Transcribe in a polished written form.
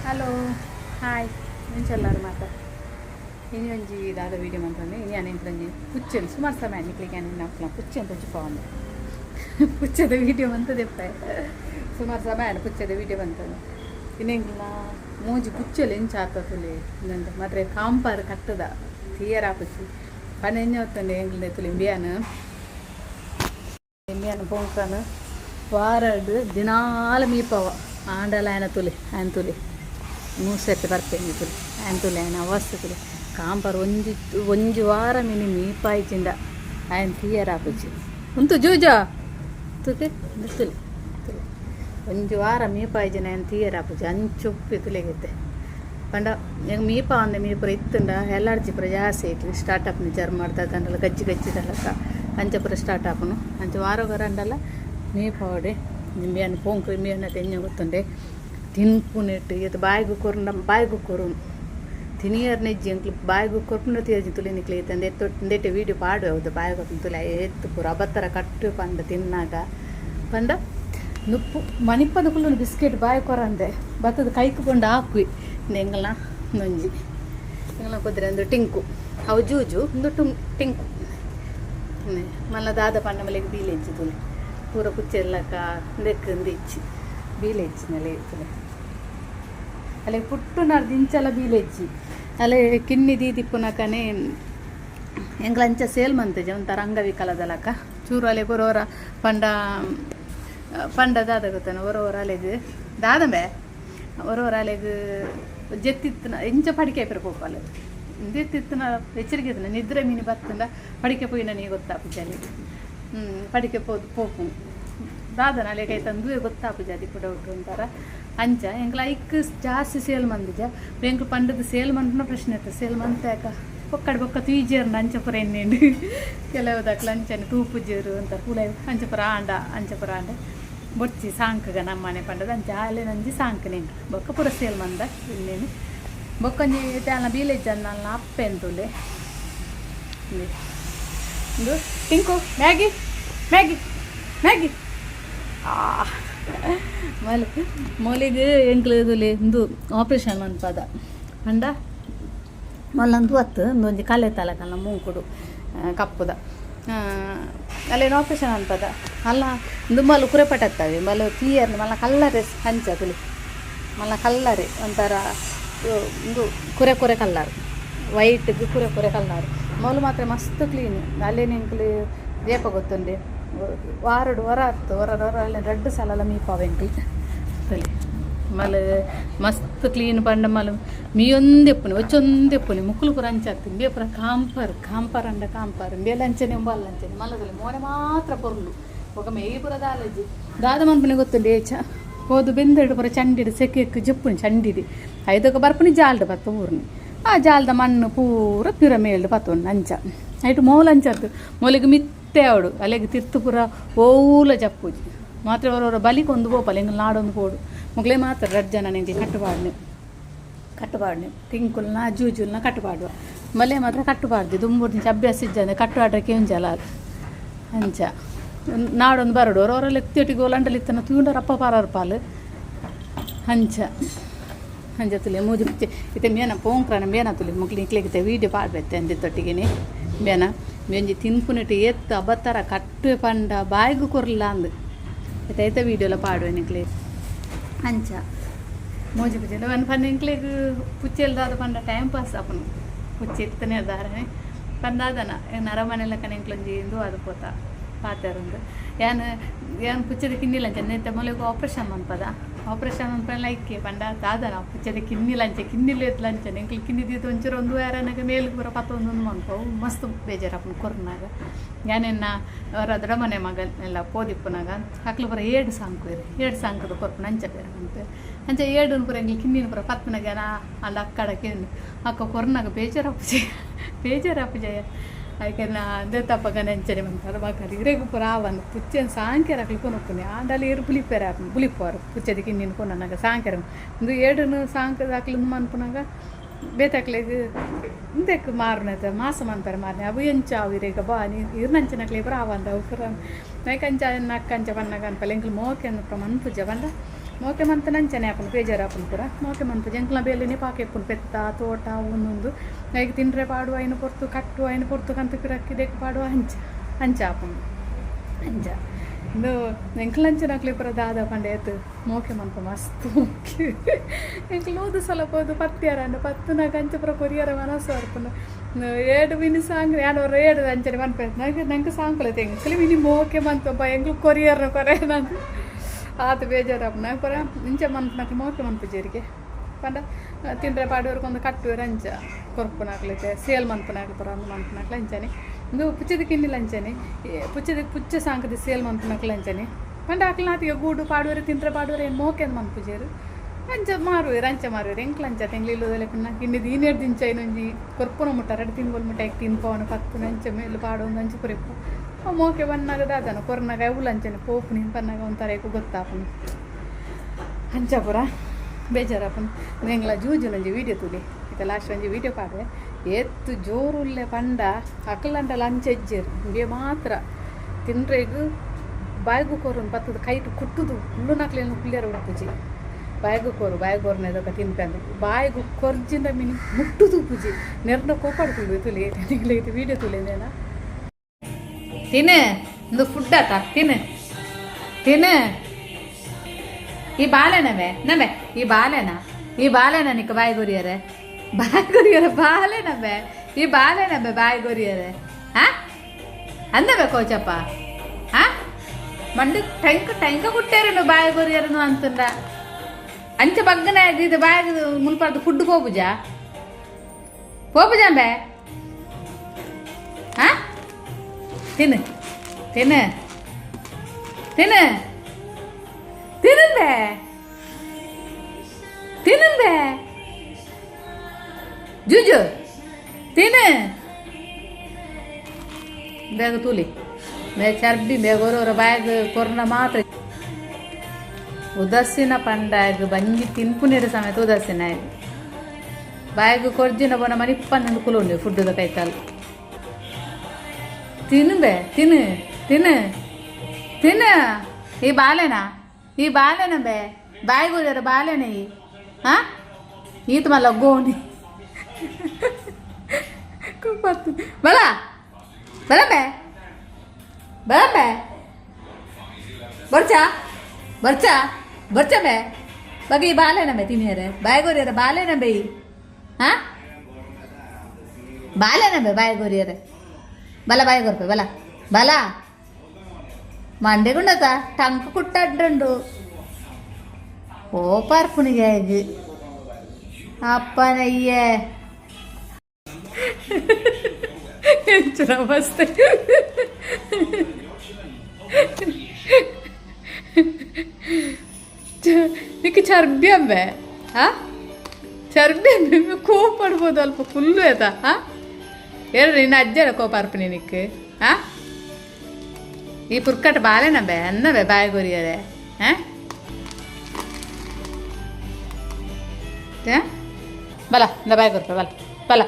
hello hi ಮುಂಚೆಲ್ಲಾರು ಮಾತ ಇನಿ ಒಂಜಿ ದಾದ ವೀಡಿಯೋ ಮಂತಂದೆ ಇನಿ ಅನೇಂಕಂಜಿ ಪುಚ್ಚೆನ್ ಸುಮಾರು ಸಮಯ ನಿಕ್ಲಿಗೆ ಅನೇನು ಹಾಕ್ಲ ಪುಚ್ಚೆ ಅಂತ ಪವನ್ ಪುಚ್ಚದ ವೀಡಿಯೋ ಮಂತದೆಪ್ಪ ಸುಮಾರು ಸಮಯ ಪುಚ್ಚದ ವೀಡಿಯೋ ಬಂತಂದು ಇನ್ನೆಂಗಿಲ್ಲ ಮೂಜಿ ಪುಚ್ಚಲು ಎಂಚ ಆತಲೆ ಇನ್ನಂತ ಮಾತ್ರ ಕಾಂಪಾರು ಕಟ್ಟದ ತೀಯರ ಪುಚ್ಚಿ ಪನ್ನೆಂಜ ಹೊತ್ತಂಡೆ ಎಂಗಿಲ್ದೆ ತುಲಿ ಇಂಡಿಯಾನ ಪೋಂಕನು ವಾರಡ್ ದಿನಾಲ ಮೀಪವ ಆಂಡಲ ఆయన ತುಲಿ ಮೂಸೆಟ್ಟು ಬರ್ಪೇನೆ ತುಲಿ ఆయన ತುಲಿ ఆయన ಅವಸ್ಥೆ ತುಲಿ ಕಾಂಪರ್ ಒಂಜಿ ವಾರ ಮಿನಿ ಮೀಪಾಯ್ಚಿಂದ ఆయన తీయరాపొచ్చి ఉంటు జూజా ತುಕೆ ತುಲಿ ತುಲಿ ಒಂಜಿ ವಾರ ಮೀಪಾಯ್ಜಿನ ఆయన తీయరాపొచ్చి ಅಂಚೊಪ್ಪಿ ತುಲಿಗೆತ್ತೆ ಪಂಡ ಈಗ ಮೀಪ ಅಂದೆ ಮೀಪುರ ಇತ್ತಂಡ ಎಲ್ಲಾಡ್ಚಿಪುರ ಜಾಸ್ತಿ ಐತಿ ಸ್ಟಾರ್ಟಪ್ ನಿಚಾರ ಮಾಡ್ತಾ ಗಜ್ಜಿದಲ್ಲಕ ಅಂಚಪುರ ಸ್ಟಾರ್ಟ್ ಆಪನು ಅಂಚ ವಾರಗರಂಡಲ್ಲ ಮೀಪವಡೆ ನಿಂಬೆಯನ್ನು ಪೋಂಕ್ರಿ ಮೀಯನ್ನ ತೆಂಜ ಗೊತ್ತುಂಡೆ ತಿನ್ಪುನೆಟ್ಟು ಇದು ಬಾಯಿಗೂ ಕೊರು ತಿನಿಯರ್ ನೆಜ್ಜಿ ಅಂಕ್ಲು ಬಾಯಿಗೂ ಕೊರ್ಪುನ ತೀರ್ಜಿ ತುಲಿ ನಿಕ್ಲಿ ತಂದೆ ಎಂದೆಟ್ಟೆ ವೀಡಿಯೋ ಪಾಡು ಹೌದು ಬಾಯಿ ಕೊಟ್ಟು ತುಲಿ ಎತ್ತು ಪೂರ ಅಬತ್ತರ ಕಟ್ಟು ಪಂಡ ತಿನ್ನಾಗ ಪಂಡ ನುಪ್ಪು ಮಣಿಪ್ಪದ ಕುಲ್ಲು ಬಿಸ್ಕೆಟ್ ಬಾಯಿ ಕೊರಂದೆ ಬತ್ತದ ಕೈಕೊಂಡು ಹಾಕಿ ಎಂಗಲ ನೊಂಜಿ ಎಂಗಲ ಕುದ್ರೆ ಒಂದು ಟಿಂಕು ಅವು ಜೂಜು ಒಂದು ಟಿಂಕು ಮಲ್ಲ ದಾದ ಪಂಡ ಮಲೆಗೆ ಬೀಲೆ ಹೆಚ್ಚಿ ತುಲಿ ಪೂರ ಕುಚ್ಚೆಲ್ಲಕ ದೆಕ್ಕಂದು ಇಚ್ಚಿ ಬೀಲೆ ಹೆಚ್ಚಿನಲ್ಲ ಇರ್ತದೆ ಅಲ್ಲೇ ಪುಟ್ಟು ನಾಡ್ದು ಇಂಚಲ ಬೀಲೆ ಹೆಚ್ಚಿ ಅಲ್ಲೇ ಕಿನ್ನಿ ದೀದಿಪ್ಪುನಕನೇ ಎಂಗ್ಲಂಚ ಸೇಲ್ ಮಂತಜ ಒಂಥರ ಅಂಗವಿಕಲದಲಕ ಚೂರು ಅಲೆ ಬರೋರ ಪಂಡ ದಾದ ಗೊತ್ತಾನ ಹೊರ ಅಲೆದು ದಾದಂಬೆ ಹೊರ ಅಲೆಗೆ ಜೆತ್ತಿತ್ತನ ಎಂಚ ಪಡಿಕೆ ಪೋಪಲ್ಲ ಜೆತ್ತಿತ್ತನ ಎಚ್ಚರಿಕೆ ನಿದ್ರೆ ಮೀನು ಬತ್ತಂದ ಪಡಿಕೆ ಪೋಯಿನ ನೀ ಗೊತ್ತಾಪು ಜಲ್ಲಿ ಪಡಿಕೆ ಪೋಪು ದಾದನ ಅಲೆಗೈತಂದು ಗೊತ್ತಾಪು ಜಾತಿ ಕೂಡ ಉಂಟು ಅಂತಾರ ಅಂಚ ಎಂಕ್ಲ ಐಕ್ ಜಾಸ್ತಿ ಸೇಲ್ ಮಂದಿಜ ಎಂಕ್ಲು ಪಂಡದ ಸೇಲ್ ಮಂತನ ಪ್ರಶ್ನೆ ಇರ್ತದೆ ಸೇಲ್ ಮಂತಾಕ ಬೊಕ್ಕ ತೀಜೇರ್ನ ಅಂಚಪುರ ಎಣ್ಣೆಂಡು ಕೆಲವುದಕ್ಲ ಅಂಚನೆ ತೂಪುಜೇರು ಅಂತಾರೆ ಪುಳ ಅಂಚಪುರ ಆಂಡ ಬೊಚ್ಚಿ ಸಾಂಕಗ ನಮ್ಮನೆ ಪಂಡದ ಅಂಚ ಅಲ್ಲೇ ನಂಜಿ ಸಾಂಕನೇನು ಬೊಕ್ಕ ಪುರ ಸೇಲ್ ಮಂದ ಇನ್ನೇನು ಬೊಕ್ಕಂಜಿ ತೇನ ಬೀಲೇಜ್ ಅನ್ನ ಅಪ್ಪೆ ಅಂತುಲೆ ಇದು ಟಿಂಕು ಮ್ಯಾಗಿ ಮೊಲಿಗೆ ಎಂಕ್ಲದುಲೆ ಒಂದು ಆಪ್ರೇಷನ್ ಅನ್ಪದ ಅಂಡ ಮಲ್ಲಂದು ಹೊತ್ತು ಒಂದೊಂದು ಕಲೆ ತಲಕಲ್ಲ ಮೂಂಕುಡು ಕಪ್ಪುದ ಅಲ್ಲೇನು ಆಪ್ರೇಷನ್ ಅನ್ಪದ ಅಲ್ಲ ಒಂದು ಮಲ್ಲು ಕುರೆಪಟ್ಟತ್ತವೆ ಮಲ್ಲು ತೀಯರ್ ಮಲ್ಲ ಕಲ್ಲರೆ ಹಂಚ ತುಲಿ ಮಲ್ಲ ಕಲ್ಲರೆ ಒಂಥರ ಒಂದು ಕುರೆ ಕಲ್ಲರು ವೈಟ್ಗೆ ಕುರೆ ಕಲ್ಲರು ಮೊಲು ಮಾತ್ರ ಮಸ್ತ್ ಕ್ಲೀನ್ ಅಲ್ಲೇನು ಎಂಕ್ಲು ದೀಪ ಗೊತ್ತುಂಡೆ ಹೊರ ಅಲ್ಲೇ ದೊಡ್ಡ ಸಲ ಮೀಪಾವ ಎಂಕ್ಲಿ ತಲೆ ಮಲ್ ಮಸ್ತ್ ಕ್ಲೀನ್ ಪಂಡ ಮಲ್ ಮೀಯೊಂದೆಪ್ಪುನಿ ಒಚ್ಚೊಂದೆಪ್ಪುನಿ ಮುಕ್ಕಲು ಪುರ ಅಂಚಾಗ್ತೀನಿ ಬೇ ಪುರ ಕಾಂಪರ್ ಅಂಡ ಕಾಂಪರ್ ಬೇಲಂಚನೆ ಎಂಬಲ್ಲಂಚನೆ ಮಲ್ಲದಲ್ಲಿ ಮೋನೆ ಮಾತ್ರ ಪೊರ್ಲು ಒಗ ಮೇಯ್ಪುರದ ಆಲಜ್ಜಿ ದಾದ ಮನ್ಪುನಿ ಗೊತ್ತುಂಡೆ ಏಚ ಹೋದು ಬೆಂದೆಡು ಪುರ ಚಂಡಿಡು ಸೆಕೆಕ್ಕು ಜಪ್ಪುನಿ ಚಂಡಿಡಿ ಐದಕ್ಕೆ ಬರ್ಪುನಿ ಜಾಲ್ಡು ಬತ್ತ ಊರ್ನಿ ಆ ಜಾಲದ ಮಣ್ಣು ಪೂರ ಪಿರ ಮೇಲ್ಡು ಪತ್ತೊಂಡು ಅಂಚ ಐಟು ಮೋಲಂಚತ್ತು ಮೊಲಿಗೆ ಮಿತ್ತೆ ಅವಡು ಅಲ್ಲಿಗೆ ತಿರ್ತು ಪುರ ಓಲ ಜಪ್ಪುಜಿ ಮಾತ್ರ ಅವರವರ ಬಲಿಗೆ ಒಂದು ಗೋಪಲ್ಲ ಎಂಗೆ ನಾಡೊಂದು ಪೋಡು ಮುಗ್ಲೇ ಮಾತ್ರ 2 ಜನ ನೆಂಗೆ ಕಟ್ಟುಪಾಡ್ನೆ ಟಿಂಕುಲ್ನ ಜೂಜುಲ್ನ ಕಟ್ಟುಪಾಡುವ ಮಲೆ ಮಾತ್ರ ಕಟ್ಟುಪಾಡ್ದು ದುಂಬೂರು ನಿಂಚ ಅಭ್ಯಾಸ ಇಜ್ಜಂದೆ ಕಟ್ಟುಪಾಡ್ರಕ್ಕೆ ಒಂಜಲ ಅಂಚ ನಾಡೊಂದು ಬರಡು ಅವರವರೆಲ್ಲ ಎತ್ತಿಯೊಟ್ಟಿಗೆ ಗೋಲಂಡಲ್ಲಿ ಇತ್ತನ ತೂಂಡರಪ್ಪ ಪಾರರು ಪಾಲು ಅಂಚ ತುಲಿ ಮೂಜಿ ಮುಚ್ಚೆ ಇತ್ತೆ ಮೇನ ಪೋಂಕ್ರನ ಮೇನ ತುಲಿ ಮುಗ್ಲಿ ಇಕ್ಲಿಕ್ಕೆ ವೀಡಿಯೋ ಪಾಡ್ಬತ್ತೆ ಅಂದೆ ತೊಟ್ಟಿಗೆನೆ ಮೇನ ಮೇಂಜಿ ತಿನ್ಪುನಿಟ್ಟು ಎತ್ತು ಅಬತ್ತರ ಕಟ್ಟು ಪಂಡ ಬಾಯಿಗೂ ಕೊರಲ್ಲ ಅಂದು ಐತೆ ವೀಡಿಯೋಲ ಪಾಡುವೆ ನಿಕ್ಲಿ ಅಂಚ ಮೂಜಿ ಪುಚ್ಚೆ ಒಂದು ಪಂಡ ಇಂಕ್ಲಿಗೆ ಪುಚ್ಚೆಲ್ದಾದ ಪಂಡ ಟೈಮ್ ಪಾಸ್ ಅಪ್ಪನು ಪುಚ್ಚೆ ಎತ್ತನೇ ಅದಾರನೆ ಪಂದಾದನ ಅರಮನೆಲ್ಲ ಕನೆಂಕ್ಲೊಂಜಿ ಇಂದು ಅದು ಪೋತ ಪಾತಾರಂದು ಏನು ಪುಚ್ಚದ ಕಿನ್ನಿಲ್ಲ ಅಂಚೆ ನೆತ್ತ ಮೊಲೆಗೂ ಆಪ್ರೇಷನ್ ಅನ್ಪದ ಆಪ್ರೇಷನ್ ಅನ್ಪಲ್ಲ ಇಕ್ಕೆ ಪಂಡ ದಾದನ ಪುಚ್ಚದ ಕಿನ್ನಿಲ್ಲ ಎತ್ಲಂಚನೆ ಇಂಕ್ಲಿ ಕಿನ್ನಿದ್ದು ಒಂಚೂರು ಒಂದು ವಾರನಾಗ ಮೇಲಿಗೆ ಬರೋ ಪತ್ತೊಂದು ಮನ್ಪವು ಮಸ್ತ್ ಬೇಜಾರಪ್ಪನ ಕೊರ್ನಾಗ ಯಾನೆನ್ನ ಅವರ ದೊಡ್ಡಮನೆ ಮಗನೆಲ್ಲ ಪೋದಿಪ್ಪನಾಗ ಹಕ್ಲು ಬರ 7 ಸಾಂಕದ ಕೊರ್ಪನ ಅಂಚ ಬೇರೆ ಅಂಚ 7 ಪುರ ಎಂಗ್ಲಿ ಕಿನ್ನಿನ ಪುರ ಪತ್ತನಾಗ ಅಲ್ಲ ಅಕ್ಕಡಕ್ಕೆ ಅಕ್ಕ ಕೊರ್ನಾಗ ಬೇಜಾರಪ್ಪ ಜಯ ಅದಕ್ಕೆ ಅದೇ ತಪ್ಪಗ ನೆಂಚನೆ ಬಂತಾರೆ ಬಾಕರಿ ಇರೇಗು ಪುರ ಆವನು ಪುಚ್ಚೆನ ಸಾಂಕ್ಯರ ಹಾಕ್ಲಿಕ್ಕೆ ಆಂಡಲ್ಲಿ ಏರು ಪುಲಿಪ್ಪವರು ಪುಚ್ಚದಕ್ಕೆ ನಿನ್ಕೊ ನನಗೆ ಸಾಂಕ್ಯರ ಒಂದು 7 ಸಾಂಕದ ಹಾಕ್ಲಿಂದು ಮನ್ಪುನಾಗ ಬೇತಾಕ್ಲಿಗೆ ಇಂದಕ್ಕೆ ಮಾರನದ ಮಾಸ ಮನ್ಪರೆ ಮಾರನೆ ಅವು ಎಂಚ ಅವು ಇರೇಗ ಬಾ ನೀರು ನಂಚನಕ್ಲಿ ಪುರ ಆವಂದ ಅವು ಪುರ ನೈಕಂಚ ನಕ್ಕಂಚ ಬಣ್ಣಗ ಅನ್ಪಲ್ಲ ಎಂಕ್ಲು ಮೋಕೆ ಅನ್ಪ ಮನ್ಪುಜ ಬಂದ ಮೋಕೆ ಮಂತ ನಂಚನೆ ಹಾಕೊಂಡು ಬೇಜಾರು ಹಾಕೊಂಡು ಪೂರ ಮೋಕೆ ಮಂತ ಜಂಕ್ಲ ಬೇಲಿನೇ ಪಾಕೆ ಹಾಕೊಂಡು ಪೆತ್ತ ತೋಟ ಒಂದೊಂದು ಈಗ ತಿಂದರೆ ಪಾಡುವ ಐನು ಪೊರ್ತು ಕಟ್ಟುವ ಐನು ಪೊರ್ತು ಕಂತು ಕಿರಕ್ಕಿದಕ್ಕೆ ಪಾಡುವ ಹಂಚ ಹಾಕೊಂಡು ಹಂಚ ಇದು ಎಂಕ್ಲಂಚನಕ್ಲಿ ಪುರ ದಾದ ಪಂಡೆ ಎತ್ತು ಮೋಕೆ ಮಂತ ಮಸ್ತ್ ಎಂಕ್ಲೂದು ಸ್ವಲ್ಪ ಹೋದು ಪತ್ತಿಯಾರಂಡು ಪತ್ತುನಾಗ ಅಂಚ ಪುರ ಕೊರಿಯರ ಮನಸ್ಸು ಬರ್ಪುಂಡು ಏಡು ಮಿನಿ ಸಾಂಗ್ ಯಾನವ್ರು ಏಡು ಅಂಚನೆ ಮನ್ಪೇರು ನಂಗೆ ಸಾಂಗ್ಲ ತೆಂಗ್ಲಿ ಮಿನಿ ಮೋಕೆ ಮಂತಪ್ಪ ಎಂಗ್ಲು ಕೊರಿಯರ್ನ ಕೊರೆ ನಾನು ಆತ ಬೇಜಾರಪ್ಪ ನಂಗೆ ಪುರ ಇಂಚ ಮನ್ಪನಕ್ಲಿ ಮೋಕೆ ಮನ್ಪುಜೇರಿಗೆ ಪಂಡ ತಿಂದರೆ ಪಾಡುವರ್ಗೊಂದು ಕಟ್ಟುವರು ಅಂಚ ಕೊರ್ಪುನಾಗ್ಲೈತೆ ಸೇಲ್ ಮನ್ಪನಾಗ್ಲಿ ಪುರ ಒಂದು ಮನ್ಪನಾಗ್ಲಿ ಅಂಚನೆ ಇದು ಪುಚ್ಚದ ಕಿನ್ನಿಲ್ಲ ಅಂಚನೆ ಪುಚ್ಚ ಸಾಂಕದ ಸೇಲ್ ಮನ್ಪನಾಗ್ಲಿ ಅಂಚನೆ ಪಂಡ ಹಾಕ್ಲಿ ನಾತಿಗೆ ಗೂಡು ಪಾಡುವರೆ ತಿಂದರೆ ಪಾಡುವರೆ ಏನು ಮೋಕೆ ಅಂತ ಮನ್ಪುಜೇರು ಅಂಚ ಅಂಚ ಮಾರುವೇರು ಎಂಕ್ಲ ಅಂಚ ತೆಂಗ್ಲಿ ಇಲ್ಲದಲ್ಲ ಪಿನ್ನ ಇನ್ನಿದು ಈನೇರ್ದು ಇಂಚ ಇನ್ನೊಂಜಿ ಕೊರ್ಪುನ ಮುಟ್ಟ 2 ತಿಂಗಳು ಮುಟ್ಟ ಯಾಕೆ ತಿನ್ಪವನು ಪತ್ತುನ ಅಂಚ ಮೇಲೆ ಪಾಡೋದು ಅಂಚ ಪುರಿಪ್ಪು ಮೋಕೆ ಬನ್ನಾಗ ದಾದನು ಕೊರ್ನಾಗ ಅವಳು ಅಂಚನೆ ಪೋಪು ನೀನು ಬನ್ನಾಗ ಒಂಥರ ಏಕು ಗೊತ್ತಾಪನು ಅಂಚ ಪುರ ಬೇಜಾರಪ್ಪನು ಎಂಗ್ಲ ಜೂಜು ನಂಜಿ ವೀಡಿಯೋ ತುಲಿ ಈಗ ಲಾಸ್ಟ್ ಒಂಜಿ ವೀಡಿಯೋ ಪಾಡೆ ಎತ್ತು ಜೋರುಲ್ಲೆ ಪಂಡ ಅಕ್ಕಲಂಡಲ್ಲ ಅಂಚೆಜ್ಜೇರು ಇಂಗೆ ಮಾತ್ರ ತಿಂದ್ರೆಗೂ ಬಾಯಿಗೂ ಕೋರು ಪತ್ತದ ಕೈಟು ಕುಟ್ಟುದು ಹುಲ್ಲು ನಕ್ಲೇನು ಕುಲ್ಲಿಯರ ಉಡುಪುಜಿ ಬಾಯಿಗೂ ಕೋರ್ನೆದೊಕ್ಕ ತಿನ್ಪಂದು ಬಾಯಿಗೂ ಕೊರ್ಜಿಂದ ಮಿನಿ ಮುಟ್ಟುದು ಪೂಜಿ ನೆರ್ನ ಕೋಪಾಡ್ಕೊಳ್ಬೇಕು ತುಲಿ ಇದು ವೀಡಿಯೋ ತುಲಿಂದೇನ ತಿನ್ನು ಒಂದು ಫುಡ್ ಆತ ತಿನ್ನು ಈ ಬಾಳೆನವೇ ಈ ಬಾಳೆನ ನಿಕ್ಕ ಬಾಯಿಗೊರಿಯರೆ ಬಾಳೆನವೇ ಈ ಬಾಳೆನವೇ ಬಾಯಿಗೊರಿಯರೆ ಅಂದವೇ ಕೋಚಪ್ಪ ಮಂಡಿ ಟೈಂಕ ಕುಟ್ಟೇರೇನು ಬಾಯಿಗೊರಿಯರನು ಅಂತಂದ ಅಂಚ ಬಗ್ಗನೆ ಇದು ಬಾಯಿಗೆ ಮುಲ್ಪಾರ್ದು ಫುಡ್ ಹೋಗುಜಾ ಬೇ ತಿನ್ನು ಜೂಜು ತಿನ್ನು ಬೇಗ ತೂಲಿ ಬೇಗ ಚರ್ಬಿ ಬೇಗ ಬಾಯಿಗೆ ಕೊರೋನಾ ಮಾತ್ರ ಉದಾಸೀನ ಪಂಡಾಗ ಬಂಜಿ ತಿನ್ಪುನಿರ ಸಮೇತ ಉದಾಸೀನ ಆಯ್ತು ಬಾಯಿಗೆ ಕೊರ್ಜಿನ ಬೋನ ಮನಿ ಪನ್ನೊಂದು ಕುಲುಂಡು ಫುಡ್ದ ಕೈಕಾಲು ತಿನ್ನು ಈ ಬಾಳೆನ ಬೇ ಬಾಯಿಗೋರ್ಯಾರ ಬಾಳೆನ ಈತ ಮಲ್ಲ ಗೋಣಿ ಬಲ ಬೇ ಬರ್ಚಾ ಬೇ ಬಗೆ ಈ ಬಾಳೆನ ಬೇ ತಿನ್ನಿಯರೆ ಬಾಯಿಗೋರ್ಯಾರ ಬಾಳೆನ ಬೇ ಬಾಳೆನ ಬೇ ಬಾಯಿಗೋರ್ಯಾರೆ ಬಲ ಬಾಯಿಗೊರ್ಪೆ ಬಲ ಮಂಡೆಗುಂಡತ ಟಂಕ ಕುಟ್ಟಡ್ರಂಡು ಓ ಪಾರ್ಪುನಿಗೆ ಅಪ್ಪನಯ್ಯೇ ನಮಸ್ತೆ ನಿಕ್ಕೆ ಚರ್ಬಿ ಅಂಬೆ ಚರ್ಬಿ ಅಂಬೆ ಕೋಪಡ್ಬೋದು ಅಲ್ಪ ಫುಲ್ಲು ಆಯ್ತಾ ಹೇಳ್ರಿ ನಿನ್ನ ಅಜ್ಜರ ಕೋಪ ಅರ್ಪಣಿ ನಿಕ್ಕೆ ಈ ಪುರ್ಕಟ್ ಬಾಳೆನಬೆ ಅನ್ನವೇ ಬಾಯಿಗೊರಿಯರೆ ಬಲ ಬಾಯಿಗೊರ್ಪೆ ಬಲ